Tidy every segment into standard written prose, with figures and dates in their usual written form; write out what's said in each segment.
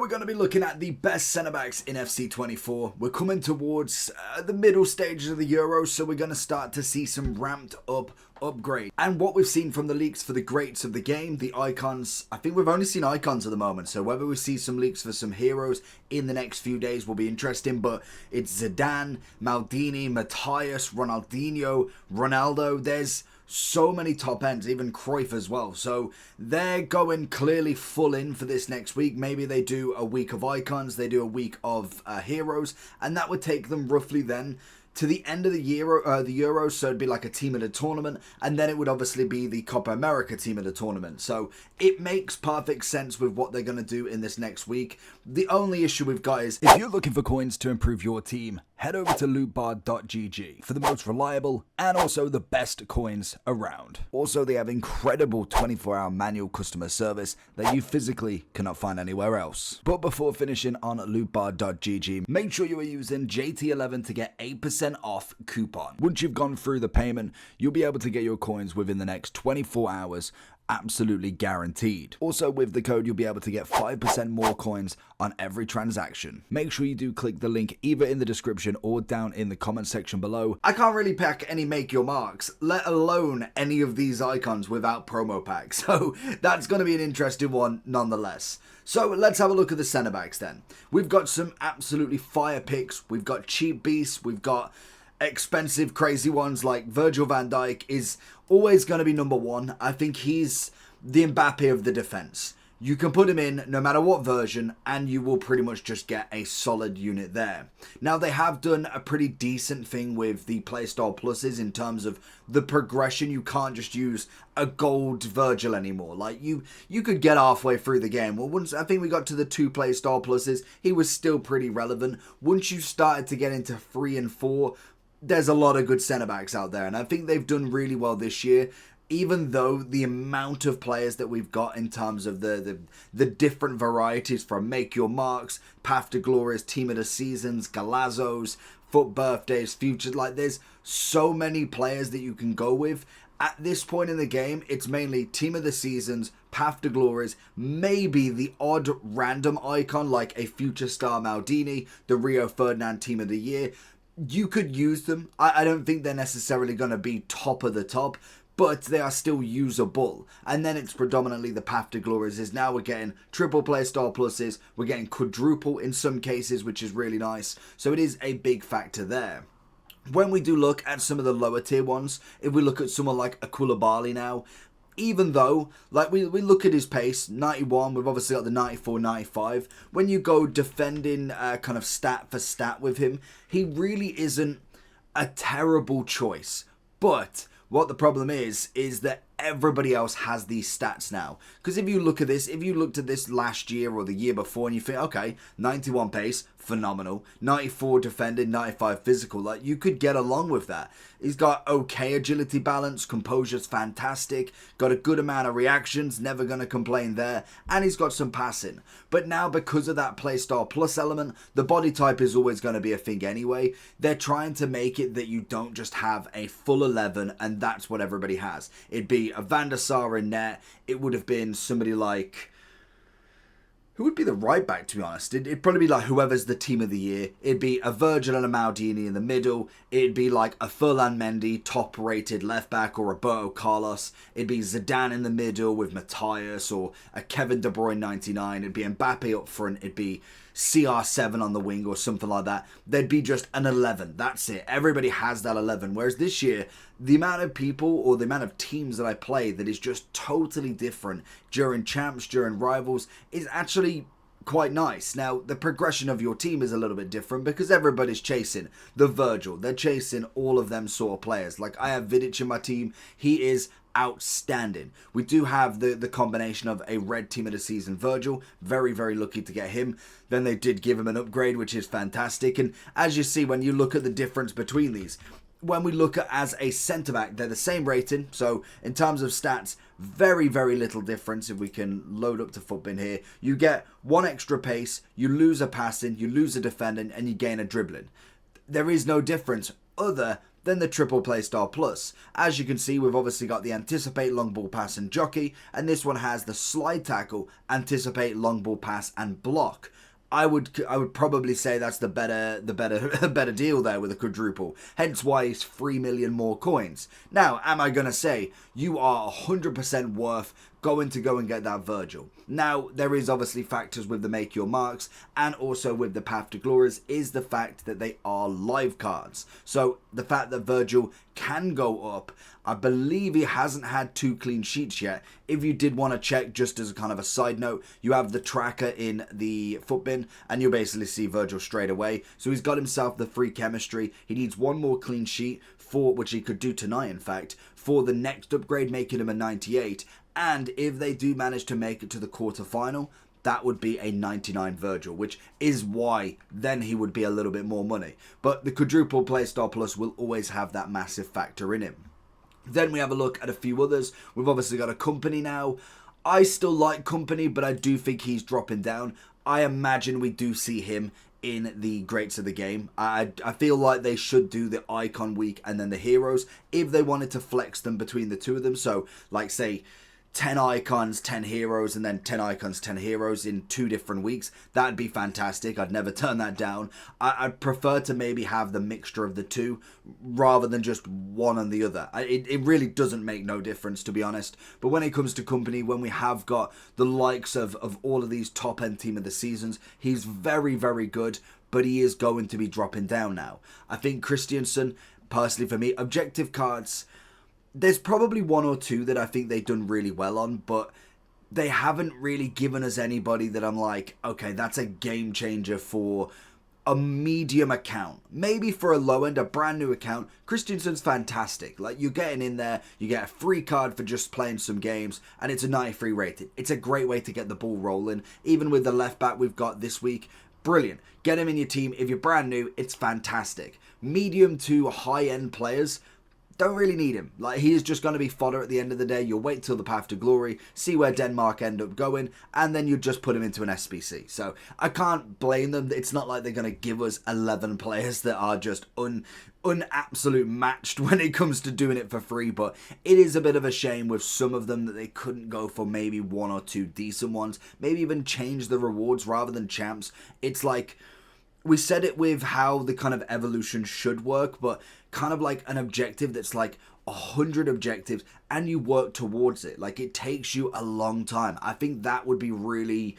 we're going to be looking at the best centre-backs in FC24. We're coming towards the middle stages of the Euros, so we're going to start to see some ramped up upgrade. And what we've seen from the leaks for the greats of the game, the icons, I think we've only seen icons at the moment, so whether we see some leaks for some heroes in the next few days will be interesting, but it's Zidane, Maldini, Matthias, Ronaldinho, Ronaldo. There's so many top ends, even Cruyff as well. So they're going clearly full in for this next week. Maybe they do a week of icons, they do a week of heroes, and that would take them roughly then to the end of the Euros, so it'd be like a team of the tournament, and then it would obviously be the Copa America team of the tournament. So it makes perfect sense with what they're going to do in this next week. The only issue we've got is, if you're looking for coins to improve your team, head over to lootbar.gg for the most reliable and also the best coins around. Also, they have incredible 24-hour manual customer service that you physically cannot find anywhere else. But before finishing on lootbar.gg, make sure you are using JT11 to get 8% off coupon. Once you've gone through the payment, you'll be able to get your coins within the next 24 hours, absolutely guaranteed. Also, with the code, you'll be able to get 5% more coins on every transaction. Make sure you do click the link either in the description or down in the comment section below. I can't really pack any Make Your Marks, let alone any of these icons without promo packs, so that's going to be an interesting one nonetheless. So let's have a look at the centre backs then. We've got some absolutely fire picks, we've got cheap beasts, we've got expensive crazy ones. Like Virgil van Dijk is always going to be number one. I think he's the Mbappe of the defense. You can put him in no matter what version and you will pretty much just get a solid unit there. Now, they have done a pretty decent thing with the playstyle pluses in terms of the progression. You can't just use a gold Virgil anymore. Like you could get halfway through the game. Well, once I think we got to the 2 playstyle pluses, he was still pretty relevant. Once you started to get into 3 and 4, there's a lot of good centre-backs out there, and I think they've done really well this year, even though the amount of players that we've got in terms of the different varieties from Make Your Marks, Path to Glories, Team of the Seasons, Galazzos, Foot Birthdays, Futures, like there's so many players that you can go with. At this point in the game, it's mainly Team of the Seasons, Path to Glories, maybe the odd random icon like a Future Star Maldini, the Rio Ferdinand Team of the Year. You could use them. I don't think they're necessarily going to be top of the top, but they are still usable. And then it's predominantly the Path to Glories. Is now we're getting triple play star pluses, we're getting quadruple in some cases, which is really nice. So it is a big factor there. When we do look at some of the lower tier ones, if we look at someone like a Koulibaly now, even though, like, we look at his pace, 91, we've obviously got the 94, 95. When you go defending kind of stat for stat with him, he really isn't a terrible choice. But what the problem is that everybody else has these stats now. Because if you look at this, if you looked at this last year or the year before and you think, okay, 91 pace, phenomenal. 94 defending, 95 physical. Like, you could get along with that. He's got okay agility balance, composure's fantastic, got a good amount of reactions, never going to complain there, and he's got some passing. But now, because of that playstyle plus element, the body type is always going to be a thing anyway. They're trying to make it that you don't just have a full 11 and that's what everybody has. It'd be a Van der Sar in net, it would have been somebody like, who would be the right back, to be honest? It'd probably be like whoever's the team of the year. It'd be a Virgil and a Maldini in the middle. It'd be like a Furlan Mendy, top-rated left back, or Roberto Carlos. It'd be Zidane in the middle with Matthias, or a Kevin De Bruyne 99. It'd be Mbappe up front. It'd be CR7 on the wing or something like that. There'd be just an 11. That's it. Everybody has that 11. Whereas this year, the amount of people or the amount of teams that I play that is just totally different during champs, during rivals, is actually quite nice. Now, the progression of your team is a little bit different because everybody's chasing the Virgil. They're chasing all of them sort of players. Like, I have Vidic in my team. He is outstanding. We do have the combination of a red team of the season Virgil. Very, very lucky to get him. Then they did give him an upgrade, which is fantastic. And as you see, when you look at the difference between these, when we look at as a centre-back, they're the same rating. So in terms of stats, very, very little difference. If we can load up to Footbin here, you get 1 extra pace, you lose a passing, you lose a defending, and you gain a dribbling. There is no difference other Then the triple play star plus. As you can see, we've obviously got the anticipate, long ball pass and jockey, and this one has the slide tackle, anticipate, long ball pass and block. I would probably say that's the better deal there with a quadruple. Hence why it's 3 million more coins. Now, am I gonna say you are 100% worth going to go and get that Virgil? Now, there is obviously factors with the make your marks and also with the path to glories is the fact that they are live cards. So the fact that Virgil can go up, I believe he hasn't had 2 clean sheets yet. If you did want to check, just as a kind of a side note, you have the tracker in the foot bin and you'll basically see Virgil straight away. So he's got himself the free chemistry. He needs 1 more clean sheet for, which he could do tonight in fact, for the next upgrade, making him a 98. And if they do manage to make it to the quarterfinal, that would be a 99 Virgil, which is why then he would be a little bit more money. But the quadruple play star plus will always have that massive factor in him. Then we have a look at a few others. We've obviously got a company now. I still like company, but I do think he's dropping down. I imagine we do see him in the greats of the game. I feel like they should do the icon week and then the heroes if they wanted to flex them between the two of them. So like say 10 icons, 10 heroes, and then 10 icons, 10 heroes in 2 different weeks. That'd be fantastic. I'd never turn that down. I'd prefer to maybe have the mixture of the two rather than just one and the other. It really doesn't make no difference, to be honest. But when it comes to company, when we have got the likes of all of these top-end team of the seasons, he's very, very good, but he is going to be dropping down now. I think Christiansen, personally for me, objective cards, there's probably 1 or 2 that I think they've done really well on, but they haven't really given us anybody that I'm like, okay, that's a game changer for a medium account. Maybe for a low end, a brand new account, Christiansen's fantastic. Like, you're getting in there, you get a free card for just playing some games, and it's a 93 rated. It's a great way to get the ball rolling. Even with the left back we've got this week, brilliant. Get him in your team. If you're brand new, it's fantastic. Medium to high end players, don't really need him. Like, he is just going to be fodder at the end of the day. You'll wait till the path to glory, see where Denmark end up going, and then you just put him into an SBC. So I can't blame them. It's not like they're going to give us 11 players that are just absolute matched when it comes to doing it for free, but it is a bit of a shame with some of them that they couldn't go for maybe 1 or 2 decent ones, maybe even change the rewards rather than champs. It's like, we said it with how the kind of evolution should work, but kind of like an objective that's like 100 objectives and you work towards it. Like, it takes you a long time. I think that would be really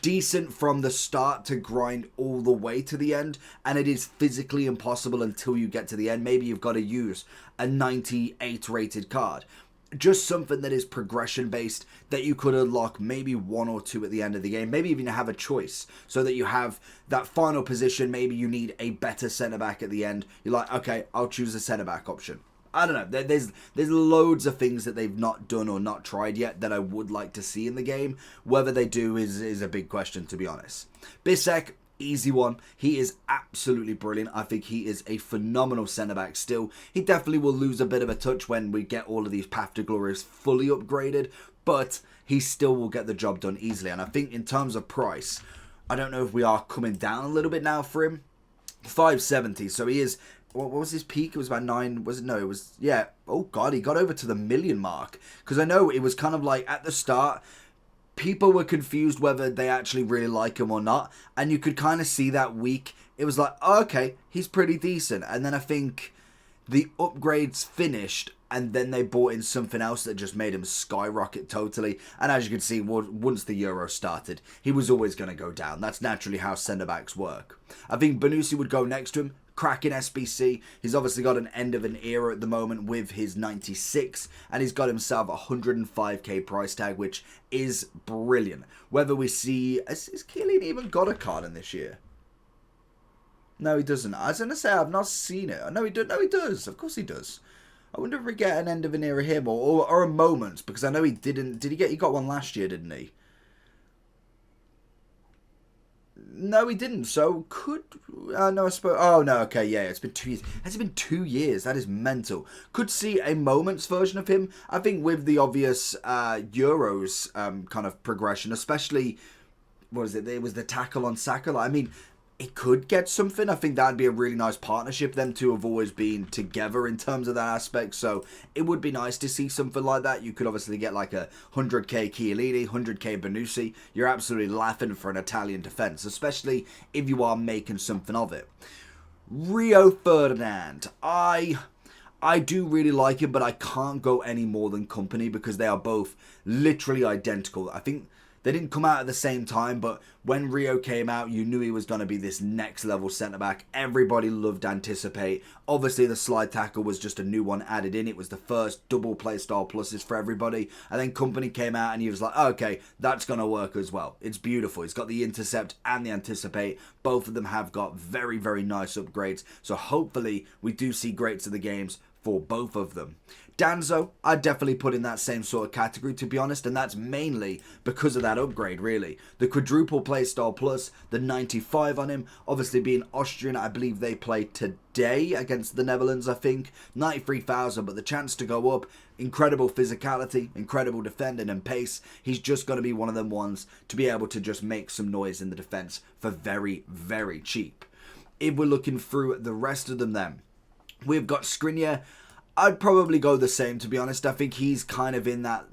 decent from the start to grind all the way to the end, and it is physically impossible until you get to the end. Maybe you've got to use a 98 rated card. Just something that is progression based that you could unlock maybe 1 or 2 at the end of the game. Maybe even have a choice so that you have that final position. Maybe you need a better centre back at the end. You're like, okay, I'll choose a centre back option. I don't know. There's loads of things that they've not done or not tried yet that I would like to see in the game. Whether they do is a big question, to be honest. Bisek, easy one. He is absolutely brilliant. I think he is a phenomenal centre-back still. He definitely will lose a bit of a touch when we get all of these Path to Glories fully upgraded, but he still will get the job done easily. And I think in terms of price, I don't know if we are coming down a little bit now for him. 570, so he is... What was his peak? It was about 9, was it? No, it was... Yeah. Oh, God, he got over to the 1 million mark. Because I know it was kind of like, at the start, people were confused whether they actually really like him or not. And you could kind of see that week. It was like, oh, okay, he's pretty decent. And then I think the upgrades finished, and then they brought in something else that just made him skyrocket totally. And as you can see, once the Euro started, he was always going to go down. That's naturally how centre-backs work. I think Bonucci would go next to him. Cracking SBC. He's obviously got an end of an era at the moment with his 96, and he's got himself a 105k price tag, which is brilliant. Whether we see... Has Keelan even got a card in this year? No, he doesn't. I was going to say, I've not seen it. No, he does. Of course he does. I wonder if we get an end of an era him or a moment, because I know he didn't... He got one last year, didn't he? No, he didn't. So could... no, I suppose... Oh, no, okay, yeah, it's been 2 years. Has it been 2 years? That is mental. Could see a moments version of him. I think with the obvious Euros kind of progression, especially... What is it? It was the tackle on Saka. I mean, it could get something. I think that'd be a really nice partnership. Them two have always been together in terms of that aspect, so it would be nice to see something like that. You could obviously get like a 100k Chiellini, 100k Bonucci. You're absolutely laughing for an Italian defence, especially if you are making something of it. Rio Ferdinand, I do really like him, but I can't go any more than company because they are both literally identical. I think they didn't come out at the same time, but when Rio came out, you knew he was going to be this next level centre-back. Everybody loved Anticipate. Obviously, the slide tackle was just a new one added in. It was the first double play style pluses for everybody. And then Company came out and he was like, okay, that's going to work as well. It's beautiful. It's got the Intercept and the Anticipate. Both of them have got very, very nice upgrades. So hopefully we do see greats of the games for both of them. Danzo, I'd definitely put in that same sort of category, to be honest, and that's mainly because of that upgrade, really. The quadruple playstyle plus, the 95 on him, obviously being Austrian, I believe they play today against the Netherlands, I think. 93,000, but the chance to go up, incredible physicality, incredible defending and pace. He's just going to be one of them ones to be able to just make some noise in the defence for very, very cheap. If we're looking through the rest of them then, we've got Skriniar. I'd probably go the same, to be honest. I think he's kind of in that...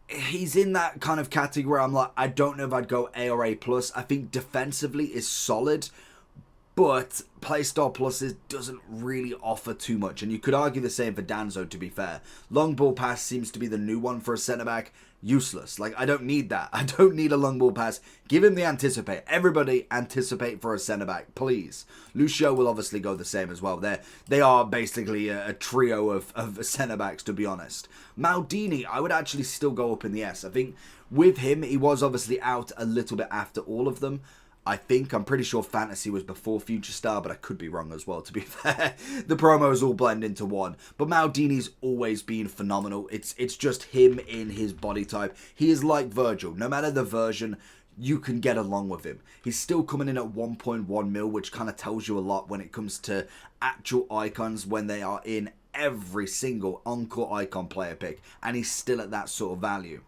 He's in that kind of category where I'm like, I don't know if I'd go A or A+. I think defensively is solid, but Playstyle Pluses doesn't really offer too much. And you could argue the same for Danzo, to be fair. Long ball pass seems to be the new one for a centre-back. Useless. Like, I don't need that. I don't need a long ball pass. Give him the Anticipate. Everybody anticipate for a centre-back, please. Lucio will obviously go the same as well. They are basically a trio of centre-backs, to be honest. Maldini, I would actually still go up in the S. I think with him, he was obviously out a little bit after all of them. I'm pretty sure Fantasy was before Future Star, but I could be wrong as well, to be fair. The promos all blend into one. But Maldini's always been phenomenal. It's just him in his body type. He is like Virgil. No matter the version, you can get along with him. He's still coming in at 1.1 mil, which kind of tells you a lot when it comes to actual icons when they are in every single Encore icon player pick. And he's still at that sort of value.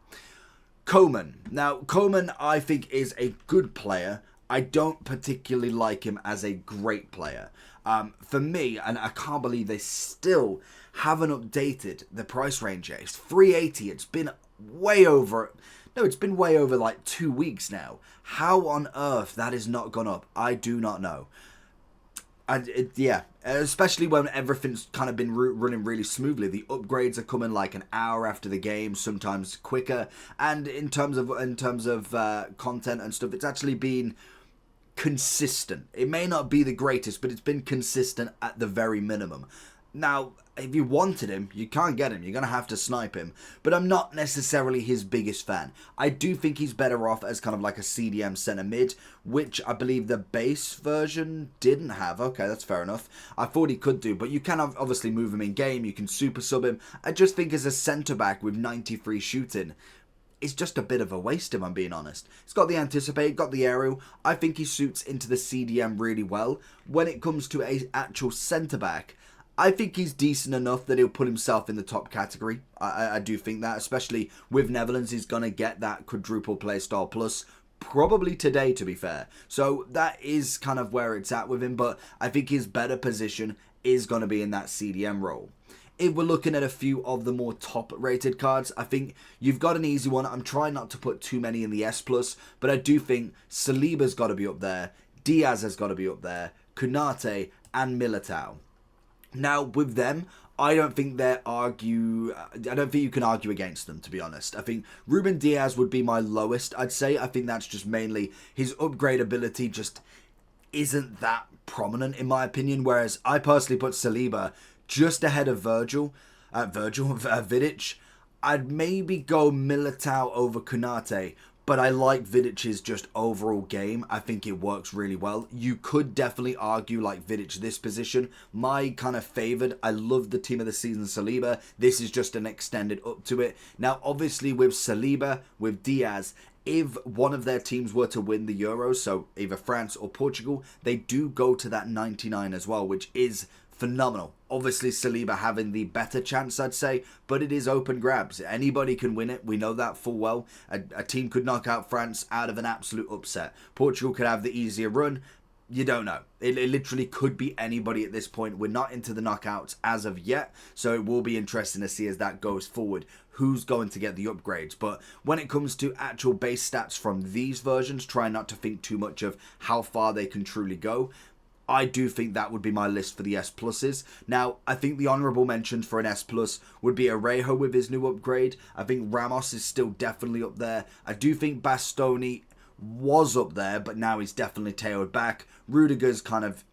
Coman. Now, Coman, I think, is a good player. I don't particularly like him as a great player. For me, and I can't believe they still haven't updated the price range yet. It's 380. It's been way over... No, it's been way over like 2 weeks now. How on earth that has not gone up, I do not know. Yeah, especially when everything's kind of been running really smoothly. The upgrades are coming like an hour after the game, sometimes quicker. And in terms of content and stuff, it's actually been consistent. It may not be the greatest, but it's been consistent at the very minimum. Now, if you wanted him, you can't get him. You're going to have to snipe him. But I'm not necessarily his biggest fan. I do think he's better off as kind of like a CDM centre mid, which I believe the base version didn't have. Okay, that's fair enough. I thought he could do, but you can obviously move him in game. You can super sub him. I just think as a centre back with 93 shooting, it's just a bit of a waste, if I'm being honest. It's got the Anticipate, got the Aerial. I think he suits into the CDM really well. When it comes to an actual centre-back, I think he's decent enough that he'll put himself in the top category. I do think that, especially with Netherlands, he's going to get that quadruple play style plus probably today, to be fair. So that is kind of where it's at with him, but I think his better position is going to be in that CDM role. If we're looking at a few of the more top-rated cards, I think you've got an easy one. I'm trying not to put too many in the S+, but I do think Saliba's got to be up there, Diaz has got to be up there, Konate, and Militao. Now, with them, I don't think you can argue against them, to be honest. I think Ruben Diaz would be my lowest, I'd say. I think that's just mainly his upgrade ability just isn't that prominent, in my opinion, whereas I personally put Saliba just ahead of Vidic. I'd maybe go Militao over Konate, but I like Vidic's just overall game. I think it works really well. You could definitely argue like Vidic this position. My kind of favoured, I love the team of the season Saliba. This is just an extended up to it. Now, obviously with Saliba, with Diaz, if one of their teams were to win the Euros, so either France or Portugal, they do go to that 99 as well, which is phenomenal. Obviously, Saliba having the better chance, I'd say, but it is open grabs. Anybody can win it. We know that full well. A team could knock out France out of an absolute upset. Portugal could have the easier run. You don't know. It literally could be anybody at this point. We're not into the knockouts as of yet, so it will be interesting to see as that goes forward who's going to get the upgrades. But when it comes to actual base stats from these versions, try not to think too much of how far they can truly go. I do think that would be my list for the S pluses. Now, I think the honourable mentions for an S plus would be Arejo with his new upgrade. I think Ramos is still definitely up there. I do think Bastoni was up there, but now he's definitely tailed back. Rudiger's kind of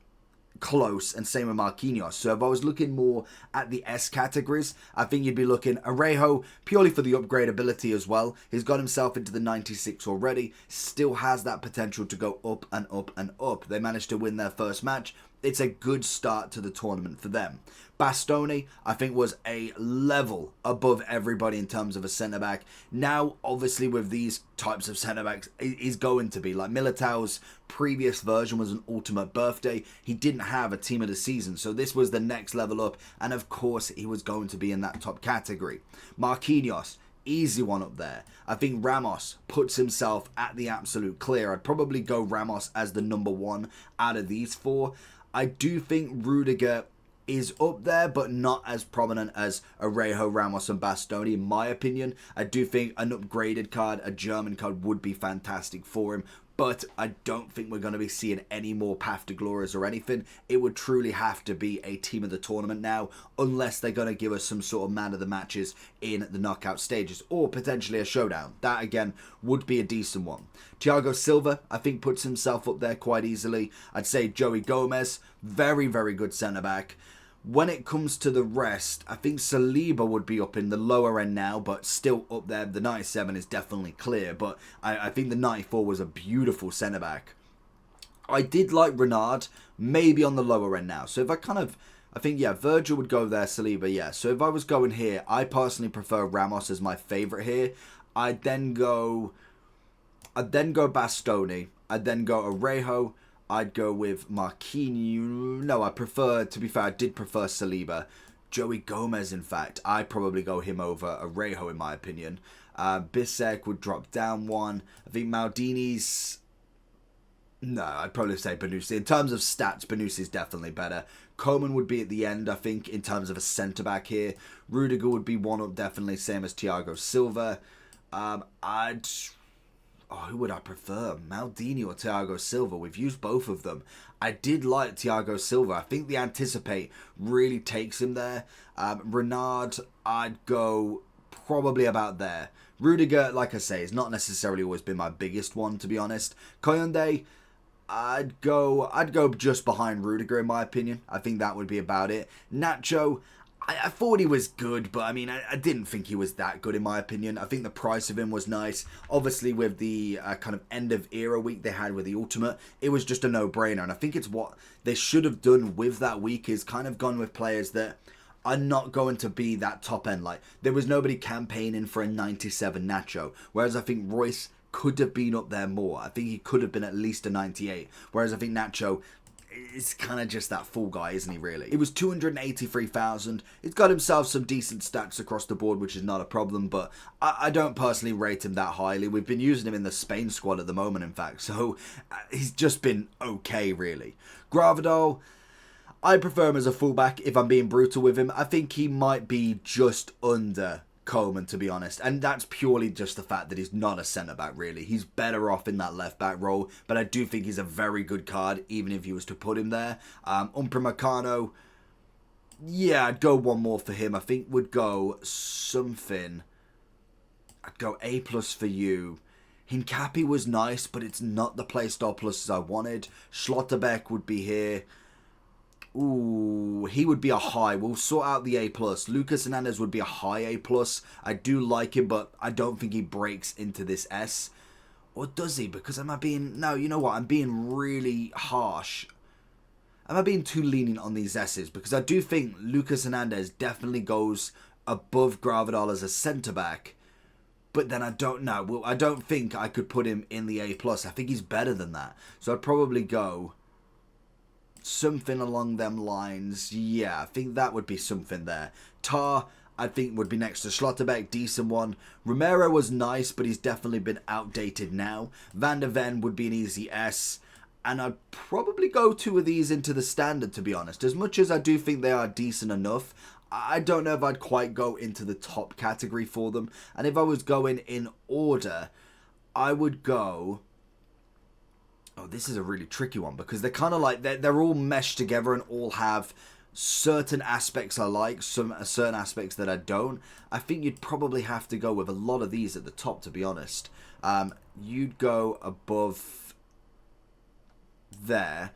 close, and same with Marquinhos. So if I was looking more at the S categories, I think you'd be looking Arejo purely for the upgrade ability as well. He's got himself into the 96 already, still has that potential to go up and up and up. They managed to win their first match. It's a good start to the tournament for them. Bastoni, I think, was a level above everybody in terms of a centre-back. Now, obviously, with these types of centre-backs, he's going to be. Like, Militao's previous version was an ultimate birthday. He didn't have a team of the season, so this was the next level up, and of course, he was going to be in that top category. Marquinhos, easy one up there. I think Ramos puts himself at the absolute clear. I'd probably go Ramos as the number one out of these four. I do think Rudiger is up there, but not as prominent as Arejo, Ramos and Bastoni, in my opinion. I do think an upgraded card, a German card, would be fantastic for him, but I don't think we're going to be seeing any more Path to Glorias or anything. It would truly have to be a team of the tournament now, unless they're going to give us some sort of man of the matches in the knockout stages, or potentially a showdown. That, again, would be a decent one. Thiago Silva, I think, puts himself up there quite easily. I'd say Joey Gomez, very, very good centre-back. When it comes to the rest, I think Saliba would be up in the lower end now, but still up there. The 97 is definitely clear, but I think the 94 was a beautiful centre-back. I did like Renard, maybe on the lower end now. So if I think, yeah, Virgil would go there, Saliba, yeah. So if I was going here, I personally prefer Ramos as my favourite here. I'd then go Bastoni. I'd then go Arejo. I'd go with Marquinhos. No, to be fair, I did prefer Saliba. Joey Gomez, in fact. I'd probably go him over Arejo, in my opinion. Bisek would drop down one. I think Maldini's... No, I'd probably say Bonucci. In terms of stats, Bonucci's definitely better. Coman would be at the end, I think, in terms of a centre-back here. Rudiger would be one up, definitely, same as Thiago Silva. Who would I prefer? Maldini or Thiago Silva? We've used both of them. I did like Thiago Silva. I think the Anticipate really takes him there. Renard, I'd go probably about there. Rudiger, like I say, has not necessarily always been my biggest one, to be honest. Koyonde, I'd go just behind Rudiger, in my opinion. I think that would be about it. Nacho, I thought he was good, but I mean, I didn't think he was that good in my opinion. I think the price of him was nice. Obviously, with the kind of end of era week they had with the Ultimate, it was just a no-brainer. And I think it's what they should have done with that week is kind of gone with players that are not going to be that top end. Like, there was nobody campaigning for a 97 Nacho, whereas I think Royce could have been up there more. I think he could have been at least a 98, whereas I think Nacho... it's kind of just that full guy, isn't he, really? It was 283,000. He's got himself some decent stats across the board, which is not a problem, but I don't personally rate him that highly. We've been using him in the Spain squad at the moment, in fact, so he's just been okay, really. Gravadol, I prefer him as a fullback, if I'm being brutal with him. I think he might be just under Coleman, to be honest, and that's purely just the fact that he's not a centre-back, really. He's better off in that left-back role, but I do think he's a very good card, even if you was to put him there. Upamecano, yeah, I'd go one more for him. I think would go something... I'd go A+ for you. Hincapi was nice, but it's not the playstyle pluses I wanted. Schlotterbeck would be here. Ooh, he would be a high. We'll sort out the A+. Lucas Hernandez would be a high A+. I do like him, but I don't think he breaks into this S. Or does he? Because am I being... No, you know what? I'm being really harsh. Am I being too lenient on these S's? Because I do think Lucas Hernandez definitely goes above Gravadal as a centre-back. But then I don't know. Well, I don't think I could put him in the A+. I think he's better than that. So I'd probably go... something along them lines. Yeah, I think that would be something there. Tar, I think, would be next to Schlotterbeck. Decent one. Romero was nice, but he's definitely been outdated now. Van der Ven would be an easy S. And I'd probably go 2 of these into the standard, to be honest. As much as I do think they are decent enough, I don't know if I'd quite go into the top category for them. And if I was going in order, I would go... Oh, this is a really tricky one because they're kind of like... They're all meshed together and all have certain aspects I like, some certain aspects that I don't. I think you'd probably have to go with a lot of these at the top, to be honest. You'd go above there.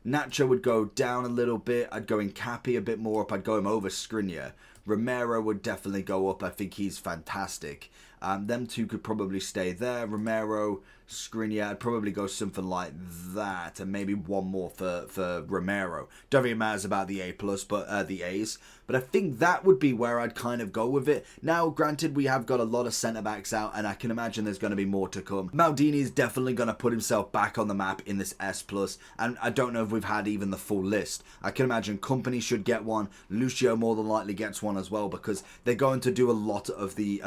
Nacho would go down a little bit. I'd go in Cappy a bit more up. I'd go him over Skriniar. Romero would definitely go up. I think he's fantastic. Them two could probably stay there. Romero, Skriniar, I'd probably go something like that, and maybe one more for Romero. Don't really matter about the A+, but the A's. But I think that would be where I'd kind of go with it. Now, granted, we have got a lot of centre-backs out, and I can imagine there's going to be more to come. Maldini is definitely going to put himself back on the map in this S+, and I don't know if we've had even the full list. I can imagine Company should get one. Lucio more than likely gets one as well, because they're going to do a lot of the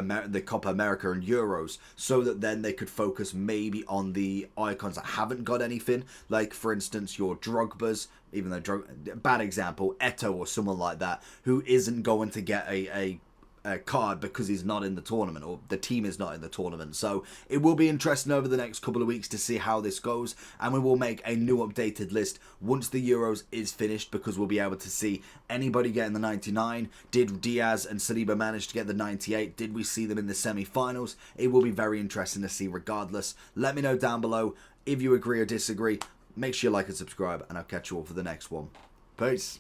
Copa America and Euros, so that then they could focus maybe on the icons that haven't got anything, like for instance your Drogba's, even though bad example, Eto or someone like that, who isn't going to get a card because he's not in the tournament, or the team is not in the tournament. So it will be interesting over the next couple of weeks to see how this goes, and we will make a new updated list once the Euros is finished, because we'll be able to see anybody getting the 99. Did Diaz and Saliba manage to get the 98? Did we see them in the semi-finals? It will be very interesting to see regardless. Let me know down below if you agree or disagree. Make sure you like and subscribe, and I'll catch you all for the next one. Peace.